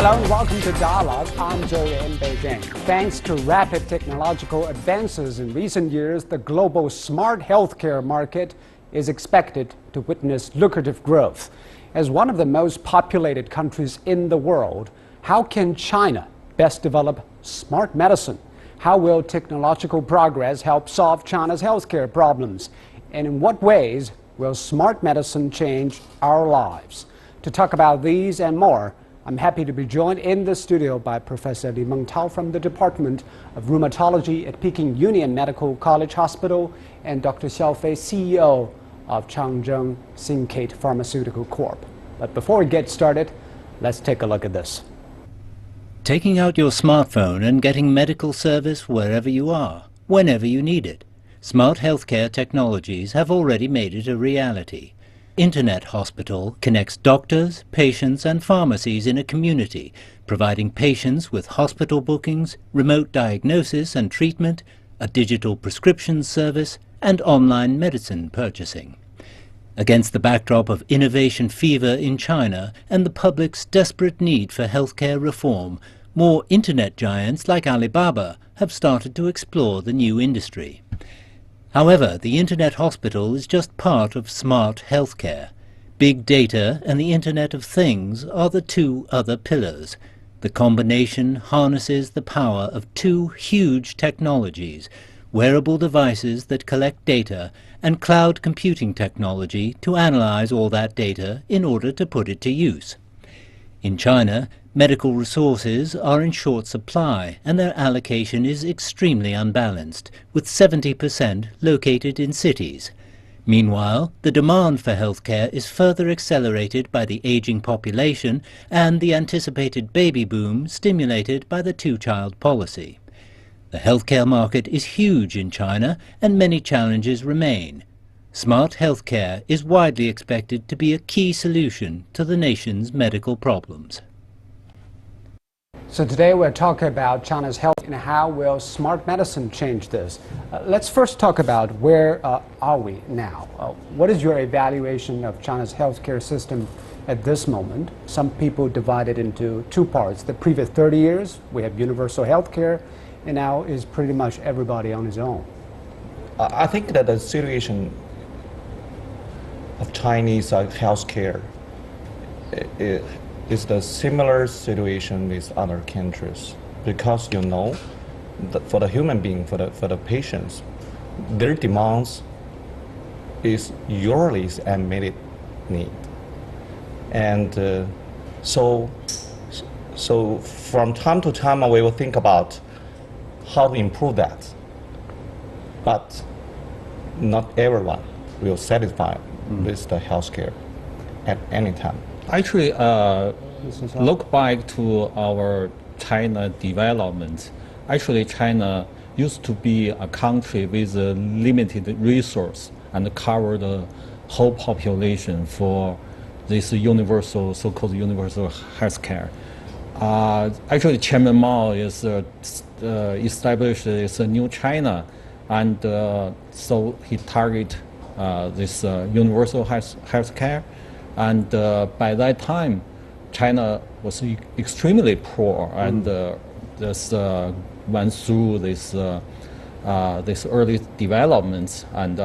Hello and welcome to Dialogue. I'm Joey in Beijing. Thanks to rapid technological advances in recent years, the global smart healthcare market is expected to witness lucrative growth. As one of the most populated countries in the world, how can China best develop smart medicine? How will technological progress help solve China's healthcare problems? And in what ways will smart medicine change our lives? To talk about these and more, I'm happy to be joined in the studio by Professor Li Mengtao from the Department of Rheumatology at Peking Union Medical College Hospital and Dr. Xiao Fei, CEO of Changzheng Syncate Pharmaceutical Corp. But before we get started, let's take a look at this. Taking out your smartphone and getting medical service wherever you are, whenever you need it. Smart healthcare technologies have already made it a reality. Internet Hospital connects doctors, patients and pharmacies in a community, providing patients with hospital bookings, remote diagnosis and treatment, a digital prescription service and online medicine purchasing. Against the backdrop of innovation fever in China and the public's desperate need for healthcare reform, more internet giants like Alibaba have started to explore the new industry. However, the Internet Hospital is just part of smart healthcare. Big data and the Internet of Things are the two other pillars. The combination harnesses the power of two huge technologies, wearable devices that collect data and cloud computing technology to analyze all that data in order to put it to use. In China, medical resources are in short supply and their allocation is extremely unbalanced, with 70% located in cities. Meanwhile, the demand for healthcare is further accelerated by the aging population and the anticipated baby boom stimulated by the two-child policy. The healthcare market is huge in China and many challenges remain. Smart healthcare is widely expected to be a key solution to the nation's medical problems. So today we're talking about China's health and how will smart medicine change this. Let's first talk about where are we now? What is your evaluation of China's healthcare system at this moment? Some people divide it into two parts. The previous 30 years, we have universal healthcare, and now is pretty much everybody on his own. I think that the situation of Chinese healthcare is the similar situation with other countries, because you know that for the human being, for the patients, their demands is usually immediate need, and so from time to time we will think about how to improve that, but not everyone will satisfy with the healthcare at any time. Actually, look back to our China development. Actually, China used to be a country with a limited resource and cover the whole population for this universal, so-called universal healthcare. Actually, Chairman Mao is established this new China, and so he target this universal healthcare. And by that time, China was extremely poor, and this went through this early developments, and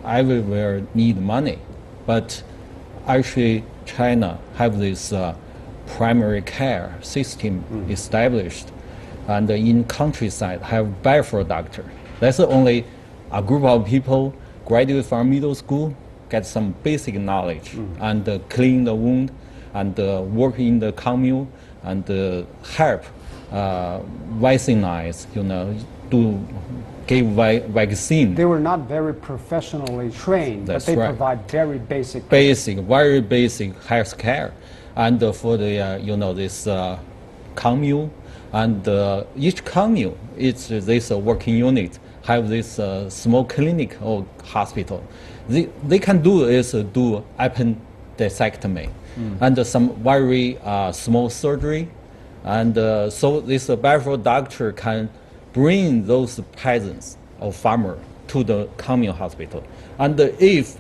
everywhere need money. But actually, China have this primary care system established, and in countryside have barefoot doctor. That's only a group of people graduate from middle school, get some basic knowledge, and clean the wound, and work in the commune, and help vaccinize, give vaccine. They were not very professionally trained, That's but they right. provide very basic Very basic health care. And for the, this commune, and each commune, it's this working unit, have this small clinic or hospital. They can do is do appendectomy and some very small surgery, and so this barefoot doctor can bring those peasants or farmer to the commune hospital. And if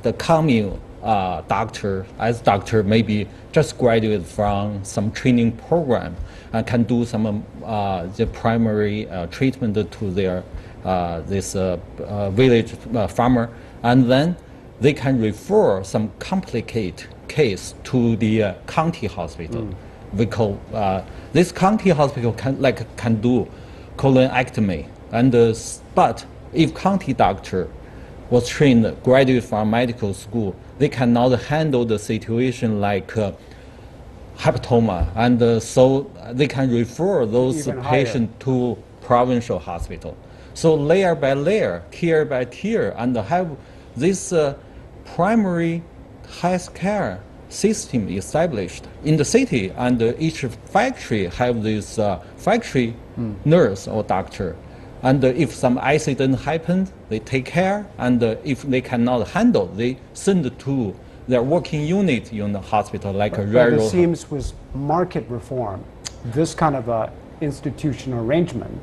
the commune doctor, as doctor maybe just graduated from some training program and can do some the primary treatment to their this village farmer, and then they can refer some complicated case to the county hospital. We call this county hospital can do colonectomy, and but if county doctor was trained, graduate from medical school, they cannot handle the situation like hepatoma, and so they can refer those patients to provincial hospital. So layer by layer, tier by tier, and have this primary health care system established in the city, and each factory have this factory nurse or doctor. And if some accident happens, they take care, and if they cannot handle, they send to their working unit in the hospital, like a But it seems with market reform, this kind of institutional arrangement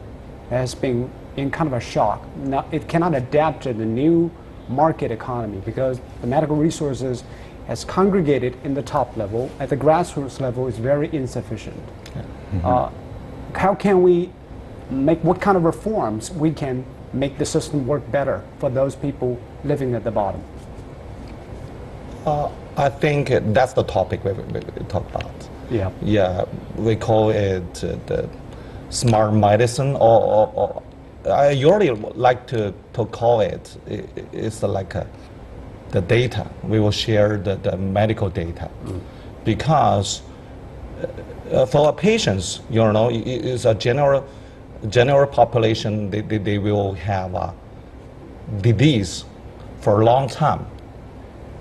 has been in kind of a shock. Now, it cannot adapt to the new market economy because the medical resources has congregated in the top level. At the grassroots level, is very insufficient. How can we make, what kind of reforms we can make the system work better for those people living at the bottom? I think that's the topic we talk about. Yeah. Yeah, we call it the smart medicine, or I usually like to call it, it's like the data. We will share the medical data, because for our patients, you know, it's a general population. They will have a disease for a long time,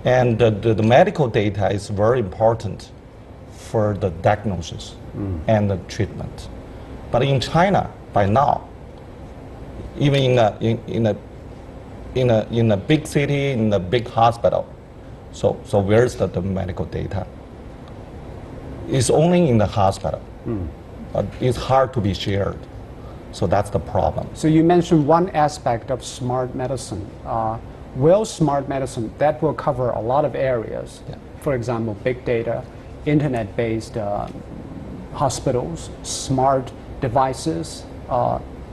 and the medical data is very important for the diagnosis and the treatment. But in China, by now, even in a big city, in a big hospital, so where's the medical data? It's only in the hospital. It's hard to be shared. So that's the problem. So you mentioned one aspect of smart medicine. Well, smart medicine, that will cover a lot of areas. Yeah. For example, big data, internet-based hospitals, smart devices,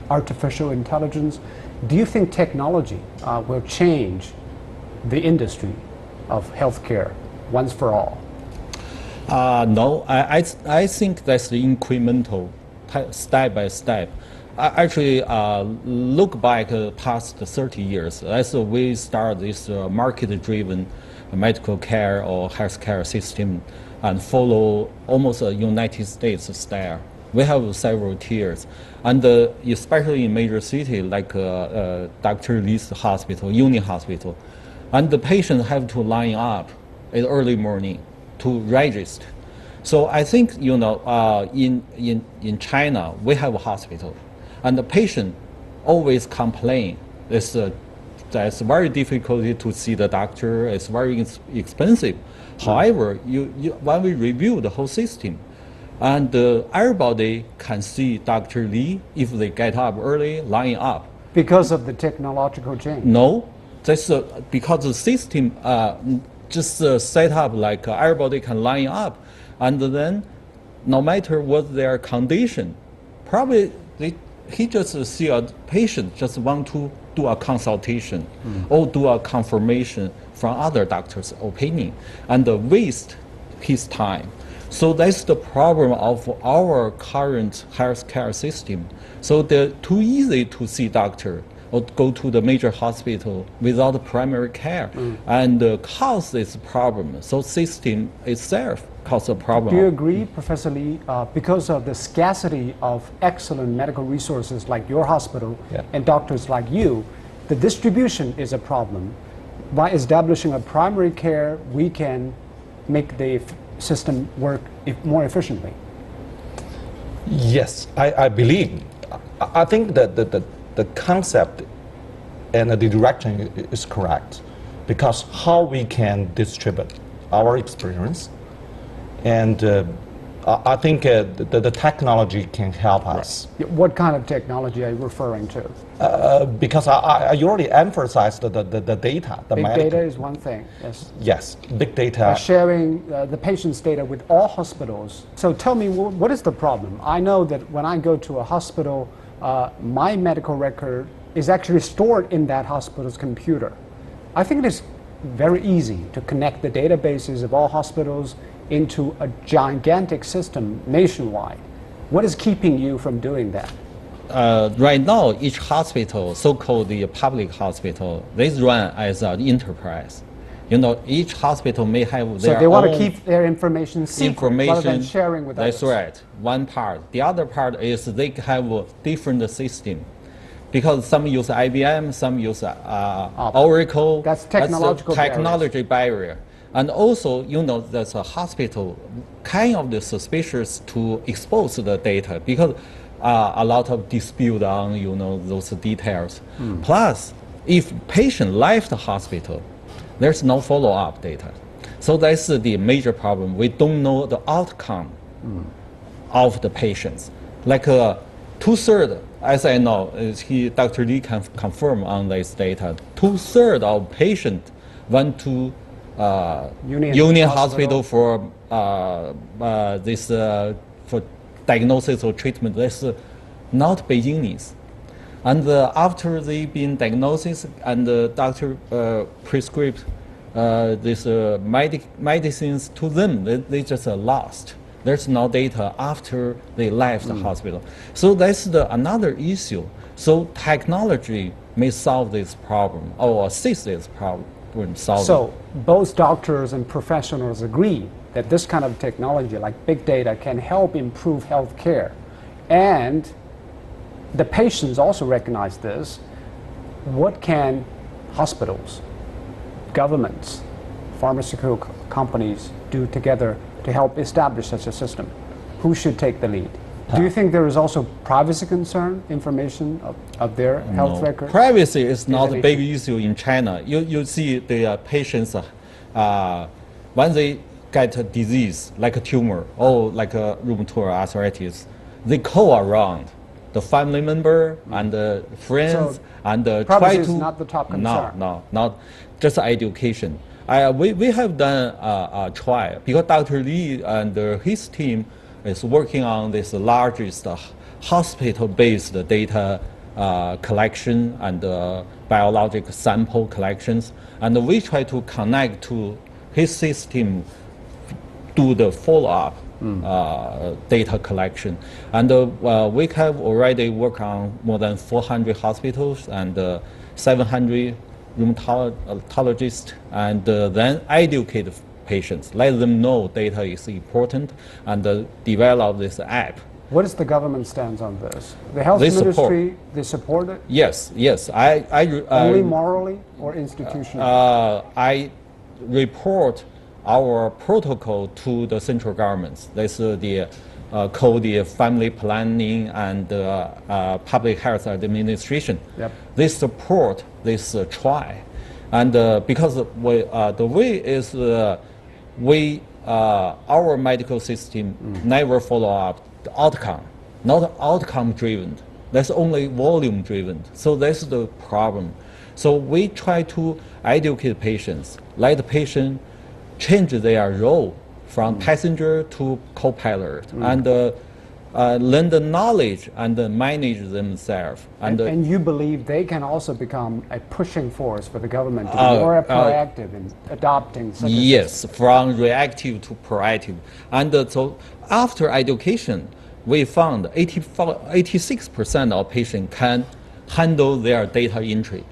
artificial intelligence. Do you think technology will change the industry of healthcare once for all? No, I think that's the incremental, step by step. Actually, look back past 30 years. As we start this market-driven medical care or healthcare system and follow almost a United States style. We have several tiers, and especially in major cities like Dr. Lee's hospital, Uni Hospital, and the patient have to line up in early morning to register. So I think, you know, in China we have a hospital, and the patient always complain that's very difficult to see the doctor. It's very expensive. However, when we review the whole system, and everybody can see Dr. Lee if they get up early, line up. Because of the technological change? No, that's because the system just set up like everybody can line up, and then no matter what their condition, probably he just see a patient, just want to do a consultation or do a confirmation from other doctors' opinion, and waste his time. So that's the problem of our current healthcare system. So they're too easy to see doctor or go to the major hospital without primary care, and cause this problem. So system itself causes a problem. Do you agree, Professor Lee, because of the scarcity of excellent medical resources like your hospital and doctors like you, the distribution is a problem? By establishing a primary care, we can make the system work more efficiently? Yes, I believe. I think that the concept and the direction is correct, because how we can distribute our experience and I think the technology can help us. Right. What kind of technology are you referring to? Because I already emphasized the data. Big data is one thing, yes. Yes, big data. Sharing the patient's data with all hospitals. So tell me, what is the problem? I know that when I go to a hospital, my medical record is actually stored in that hospital's computer. I think it is very easy to connect the databases of all hospitals into a gigantic system nationwide. What is keeping you from doing that? Right now, each hospital, so-called the public hospital, they run as an enterprise. You know, each hospital may have their own. So they want to keep their information secret rather than sharing with others. That's right. One part. The other part is they have a different system. Because some use IBM, some use Oracle. That's technology barrier. And also, you know, there's a hospital kind of suspicious to expose the data because a lot of dispute on, you know, those details. Plus, if patient left the hospital, there's no follow-up data. So that's the major problem. We don't know the outcome of the patients. Like two-thirds, as I know, Dr. Lee can confirm on this data, two-thirds of patients went to Union Hospital for for diagnosis or treatment. That's not Beijingese. And after they've been diagnosed and the doctor prescribed these medicines to them, they just lost. There's no data after they left the hospital. So that's another issue. So technology may solve this problem or assist this problem. So both doctors and professionals agree that this kind of technology like big data can help improve health care. And the patients also recognize this. What can hospitals, governments, pharmaceutical companies do together to help establish such a system? Who should take the lead? Do you think there is also privacy concern, information of their health records? Privacy is not a big issue in China. You see the patients, when they get a disease like a tumor or like a rheumatoid arthritis, they call around the family member and the friends and try to. Privacy is not the top concern. No, not just education. We have done a trial because Dr. Lee and his team is working on this largest hospital-based data collection and biological sample collections. And we try to connect to his system, do the follow-up data collection. And we have already worked on more than 400 hospitals and 700 rheumatologists, and then educate patients, let them know data is important, and develop this app. What is the government stance on this? The health ministry, they support it? Yes. Only morally or institutionally? I report our protocol to the central governments. That's called the Family Planning and Public Health Administration. Yep. They support this trial. And because the way is our medical system never follow up the outcome, not outcome driven. That's only volume driven. So that's the problem. So we try to educate patients, let the patient change their role from passenger to co-pilot, and learn the knowledge and manage themselves. And you believe they can also become a pushing force for the government to be more proactive in adopting such a system? From reactive to proactive. And so after education, we found 86% of patients can handle their data entry.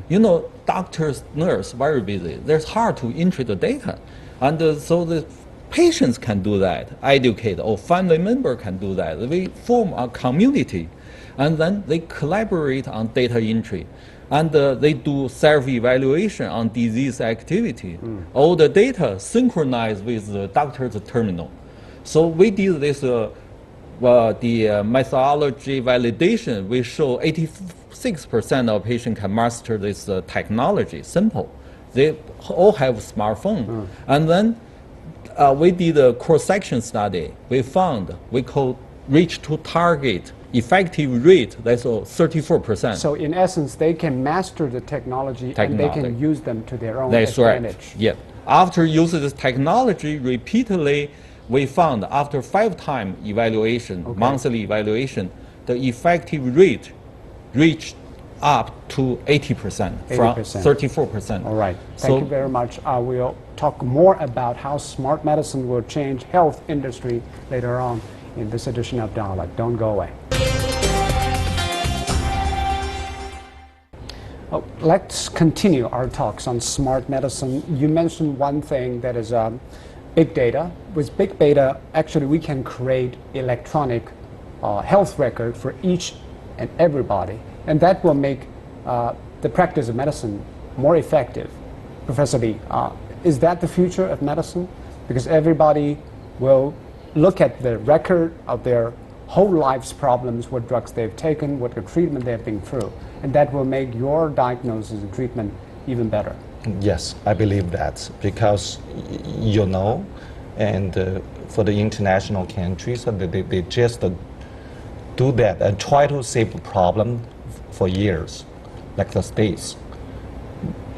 You know, doctors, nurse, very busy. It's hard to enter the data. And so the patients can do that, educate, or family member can do that. We form a community, and then they collaborate on data entry. And they do self-evaluation on disease activity. All the data synchronized with the doctor's terminal. So we did this, the methodology validation. We show 86% of patients can master this technology, simple. They all have smartphone. And then we did a cross-section study. We found we could reach to target effective rate that's 34%. So in essence, they can master the technology and they can use them to their own That's advantage. right. Yeah. After using this technology repeatedly, we found after 5-time evaluation, monthly evaluation, the effective rate reached up to 80%, from 34%. All right. Thank you very much. We'll talk more about how smart medicine will change health industry later on in this edition of Dialogue. Don't go away. Let's continue our talks on smart medicine. You mentioned one thing that is big data. With big data, actually, we can create electronic health record for each and everybody, and that will make the practice of medicine more effective. Professor Lee, is that the future of medicine? Because everybody will look at the record of their whole life's problems, what drugs they've taken, what the treatment they've been through, and that will make your diagnosis and treatment even better. Yes, I believe that, because you know, and for the international countries, they just do that and try to save the problem for years, like the states.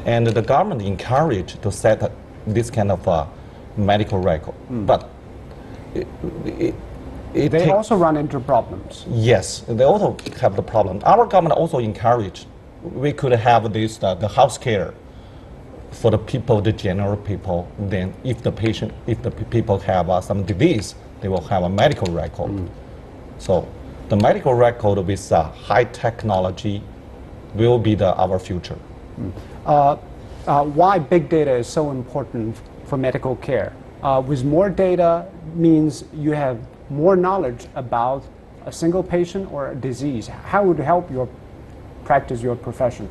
And the government encouraged to set this kind of medical record, but they also run into problems. Yes, they also have the problem. Our government also encouraged we could have this the health care for the people, the general people. Then, if the people have some disease, they will have a medical record. So, the medical record with high technology will be our future. Why big data is so important for medical care? With more data means you have more knowledge about a single patient or a disease. How would it help your practice, your profession?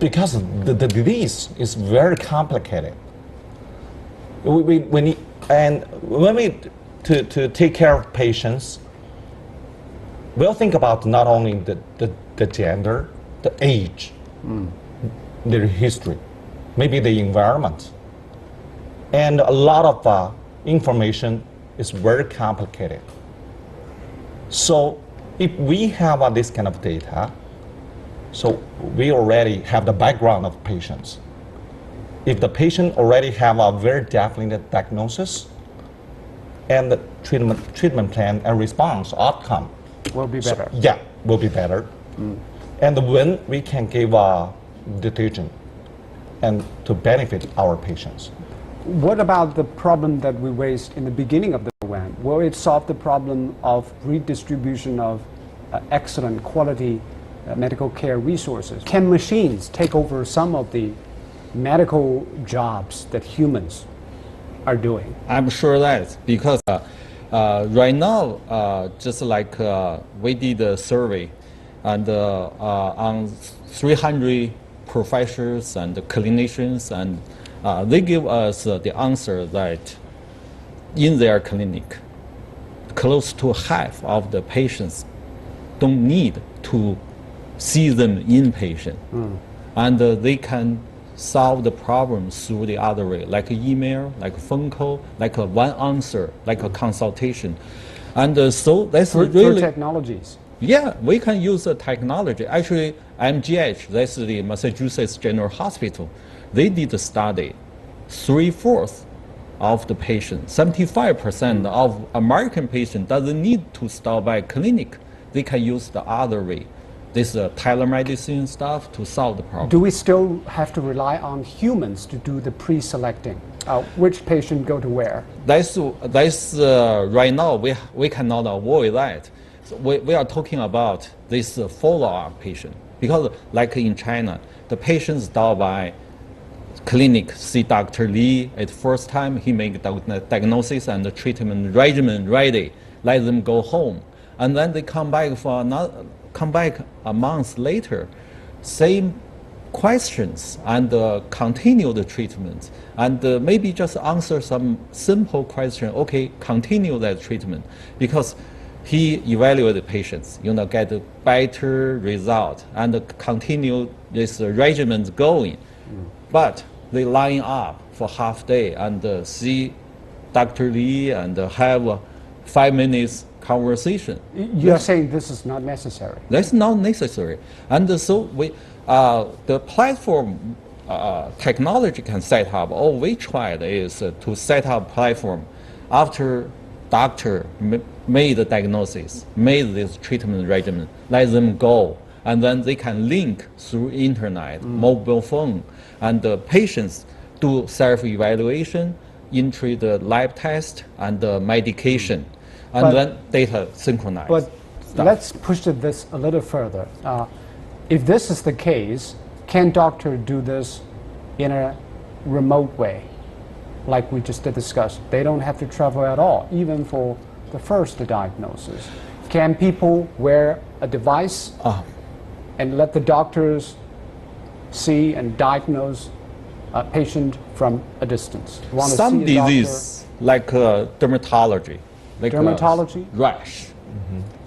Because the disease is very complicated. When we take care of patients, we'll think about not only the gender, the age, their history, maybe the environment, and a lot of information is very complicated. So if we have this kind of data, so we already have the background of patients. If the patient already have a very definite diagnosis and the treatment plan and response outcome will be better. So, will be better. And when we can give a decision and to benefit our patients. What about the problem that we raised in the beginning of the program? Will it solve the problem of redistribution of excellent quality medical care resources? Can machines take over some of the medical jobs that humans are doing? I'm sure that, because right now, just like we did a survey and on 300 professors and clinicians, and they give us the answer that in their clinic, close to half of the patients don't need to see them inpatient. And they can solve the problem through the other way, like email, like phone call, like one answer, like a consultation. And so that's really technologies. Yeah, we can use the technology. Actually, MGH, that's the Massachusetts General Hospital, they did a study. 3/4 of the patients, 75% of American patients doesn't need to stop by clinic. They can use the other way. This telemedicine stuff to solve the problem. Do we still have to rely on humans to do the pre-selecting? Which patient go to where? That's right now we cannot avoid that. So we are talking about this follow-up patient, because like in China, the patients stop by clinic, see Dr. Lee at first time, he make the diagnosis and the treatment regimen ready, let them go home, and then they come back a month later, same questions, and continue the treatment, and maybe just answer some simple question. Okay, continue that treatment, because he evaluated patients, get a better result, and continue this regimen going. But they line up for half day and see Dr. Lee and have a 5 minutes conversation. You're saying this is not necessary? That's not necessary. And so we, the platform technology can set up. All we tried is to set up platform after doctor made the diagnosis, made this treatment regimen, let them go, and then they can link through internet, mobile phone, and the patients do self-evaluation, entry the lab test and the medication, and then data synchronized. But let's push this a little further. If this is the case, can doctor do this in a remote way, like we just discussed? They don't have to travel at all, even for the first diagnosis. Can people wear a device and let the doctors see and diagnose a patient from a distance? Some disease, like dermatology. Like dermatology? Rash.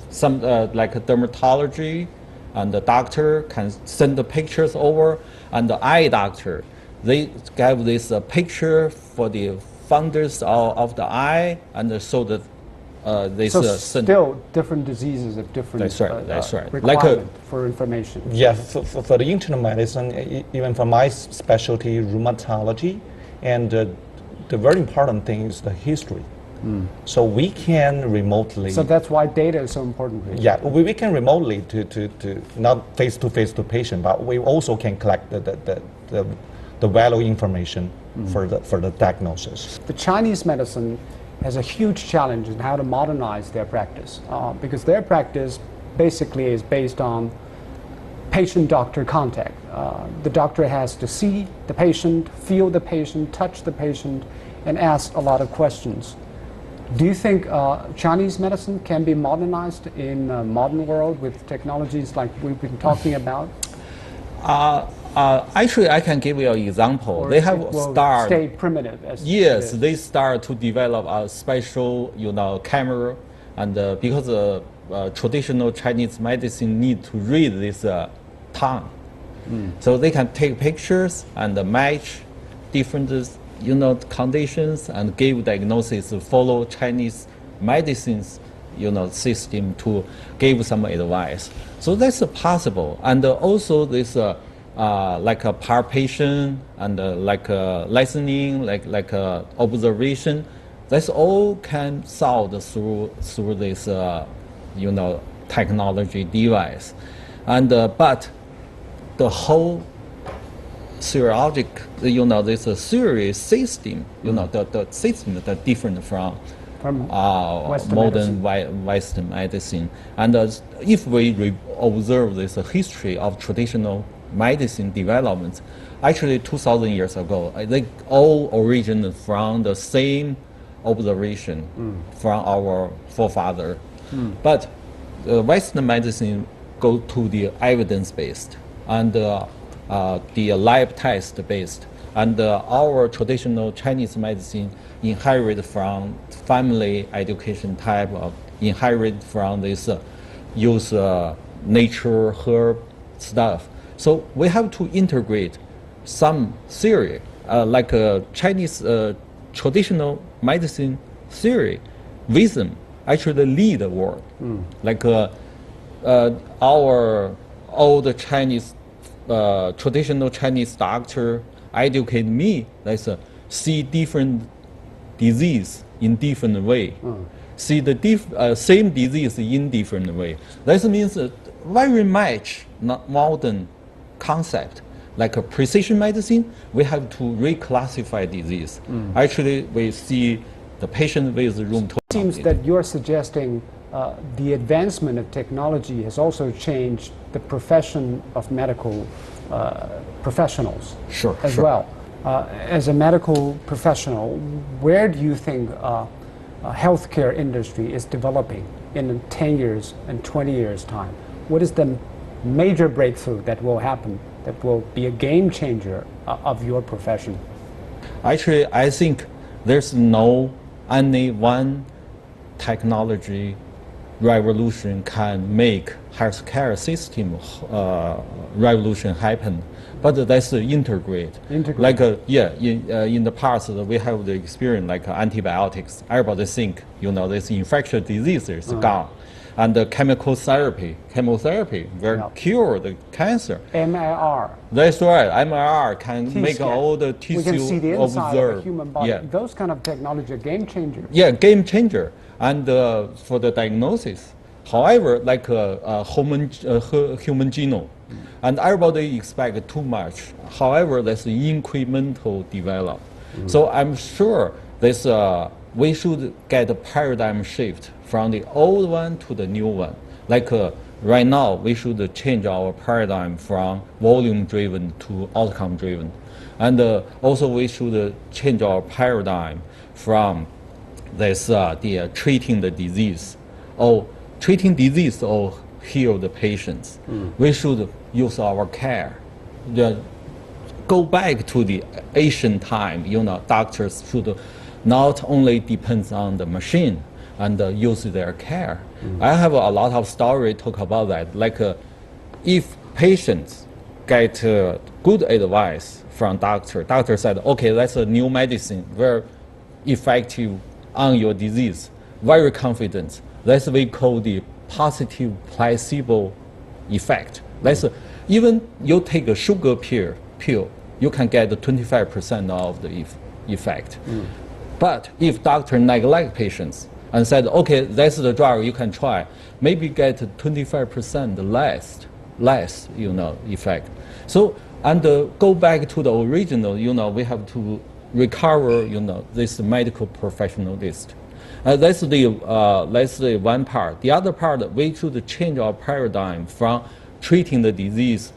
Some like dermatology, and the doctor can send the pictures over, and the eye doctor, they give this picture for the fundus of the eye, and so that they so send. Still different diseases have different That's right. requirement for information. Yeah, for the internal medicine, even for my specialty, rheumatology, and the very important thing is the history. So we can remotely. So that's why data is so important. Really. Yeah, we can remotely to not face to patient, but we also can collect the value information for the diagnosis. The Chinese medicine has a huge challenge in how to modernize their practice because their practice basically is based on patient-doctor contact. The doctor has to see the patient, feel the patient, touch the patient, and ask a lot of questions. Do you think Chinese medicine can be modernized in a modern world with technologies like we've been talking about? Actually, I can give you an example. Or they have stay primitive. Yes, they start to develop a special, camera, and because traditional Chinese medicine need to read this tongue, so they can take pictures and match different, conditions and give diagnosis. Follow Chinese medicines, system to give some advice. So that's possible, and also this. Like a palpation and like listening, like observation, that's all can solved through this technology device, and but the whole serologic, this series system, the system that different from modern Western medicine, and if we observe this history of traditional medicine development, actually 2,000 years ago, they all originated from the same observation from our forefather. But Western medicine go to the evidence-based and the lab test-based, and our traditional Chinese medicine inherit from family education type of inherit from this use nature herb stuff. So we have to integrate some theory, like Chinese traditional medicine theory, wisdom actually lead the world. Like our old Chinese, traditional Chinese doctor educate me, like see different disease in different way, see the same disease in different way. That means very much not modern concept, like a precision medicine, we have to reclassify disease. Actually, we see the patient with rheumatoid. It seems that you're suggesting the advancement of technology has also changed the profession of medical professionals as well. As a medical professional, where do you think healthcare industry is developing in 10 years and 20 years time? What is the major breakthrough that will happen that will be a game changer of your profession? Actually, I think there's no only one technology revolution can make healthcare system revolution happen, but that's integrate. Like in the past we have the experience like antibiotics. Everybody think this infectious disease is gone, and the chemotherapy will cure the cancer. MIR. That's right. MIR can T-scan. make all the tissue We can see the inside observe. of the human body. Yeah. Those kind of technology are game changers. Yeah, game changer. And for the diagnosis, however, like human genome, and everybody expect too much. However, that's incremental develop. So I'm sure this we should get a paradigm shift from the old one to the new one. Like right now, we should change our paradigm from volume-driven to outcome-driven, and also we should change our paradigm from this the treating the disease or heal the patients. We should use our care. Go back to the ancient time. Doctors should not only depend on the machine and use their care. I have a lot of story talk about that. Like if patients get good advice from doctor said, okay, that's a new medicine, very effective on your disease, very confident. That's what we call the positive placebo effect. That's even you take a sugar pill, you can get 25% of the effect. But if doctor neglect patients and said, okay, that's the drug you can try, maybe get 25% less effect. So and go back to the original, we have to recover, this medical professionalist. That's the one part. The other part, we should change our paradigm from treating the disease,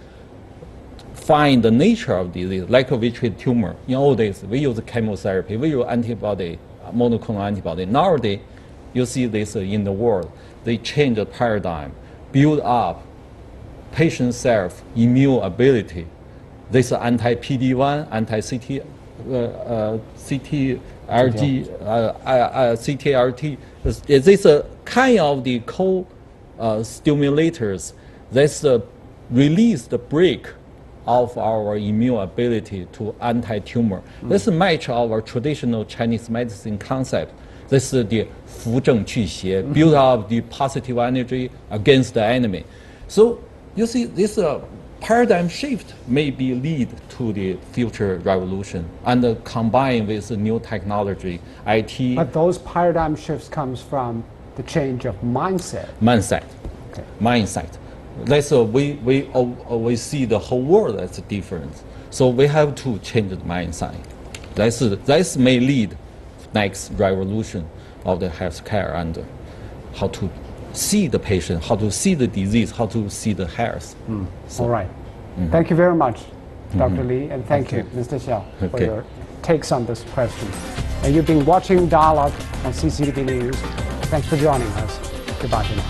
find the nature of disease, like we treat tumor. In old days, we use chemotherapy, we use antibody, monoclonal antibody. Nowadays, you see this in the world. They change the paradigm, build up patient self immune ability. This anti-PD-1, CTRT, is this a kind of the co-stimulators that release the brake of our immune ability to anti-tumor. This match our traditional Chinese medicine concept. This is the 扶正祛邪, build up the positive energy against the enemy. So you see this paradigm shift may be lead to the future revolution and combine with new technology, IT. But those paradigm shifts comes from the change of mindset. Okay. Mindset. That's we see the whole world as different. So we have to change the mindset. That may lead next revolution of the healthcare and how to see the patient, how to see the disease, how to see the health. All right. Thank you very much, Dr. Li, and thank you, Mr. Xiao, for your takes on this question. And you've been watching Dialogue on CCTV News. Thanks for joining us. Goodbye for now.